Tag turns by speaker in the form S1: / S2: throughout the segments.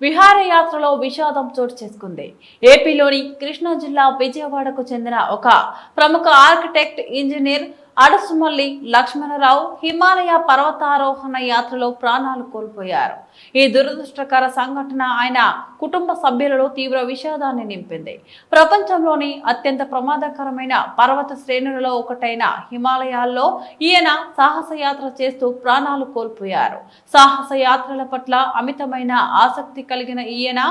S1: విహారయాత్రలో విషాదం చోటు చేసుకుంది. ఏపీలోని కృష్ణా జిల్లా విజయవాడకు చెందిన ఒక ప్రముఖ ఆర్కిటెక్ట్ ఇంజనీర్ అడుసుమల్లి లక్ష్మణరావు హిమాలయ పర్వతారోహణ యాత్రలో ప్రాణాలు కోల్పోయారు. ఈ దురదృష్టకర సంఘటన ఆయన కుటుంబ సభ్యులలో తీవ్ర విషాదాన్ని నింపింది. ప్రపంచంలోని అత్యంత ప్రమాదకరమైన పర్వత శ్రేణులలో ఒకటైన హిమాలయాల్లో ఈయన సాహసయాత్ర చేస్తూ ప్రాణాలు కోల్పోయారు. సాహస యాత్రల పట్ల అమితమైన ఆసక్తి కలిగిన ఈయన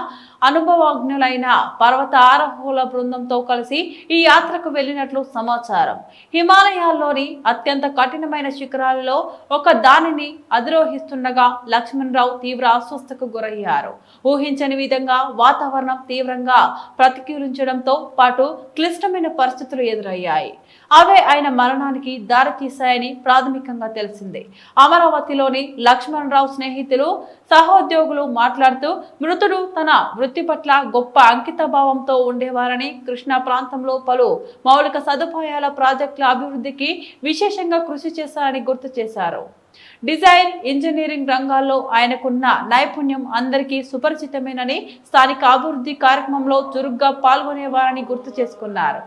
S1: అనుభవజ్ఞులైన పర్వత ఆరోహకుల బృందంతో కలిసి ఈ యాత్రకు వెళ్లినట్లు సమాచారం. హిమాలయాల్లోని అత్యంత కఠినమైన శిఖరాలలో ఒక దానిని అధిరోహిస్తుండగా లక్ష్మణరావు తీవ్ర అస్వస్థకు గురయ్యారు. ఊహించని విధంగా వాతావరణం తీవ్రంగా ప్రతికూలించడంతో పాటు క్లిష్టమైన పరిస్థితులు ఎదురయ్యాయి. అవే ఆయన మరణానికి దారితీశాయని ప్రాథమికంగా తెలిసింది. అమరావతిలోని లక్ష్మణరావు స్నేహితులు సహోద్యోగులు మాట్లాడుతూ మృతుడు తన వృత్తి పట్ల గొప్ప అంకితభావంతో ఉండేవారని, కృష్ణా ప్రాంతంలో పలు మౌలిక సదుపాయాల ప్రాజెక్టుల అభివృద్ధికి విశేషంగా కృషి చేశారని గుర్తు చేశారు. డిజైన్, ఇంజనీరింగ్ రంగాల్లో ఆయనకున్న నైపుణ్యం అందరికీ సుపరిచితమేనని, స్థానిక అభివృద్ధి కార్యక్రమంలో చురుగ్గా పాల్గొనేవారని గుర్తు చేసుకున్నారు.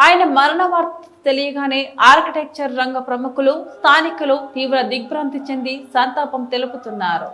S1: ఆయన మరణ వార్త తెలియగానే ఆర్కిటెక్చర్ రంగ ప్రముఖులు, స్థానికులు తీవ్ర దిగ్భ్రాంతి చెంది సంతాపం తెలుపుతున్నారు.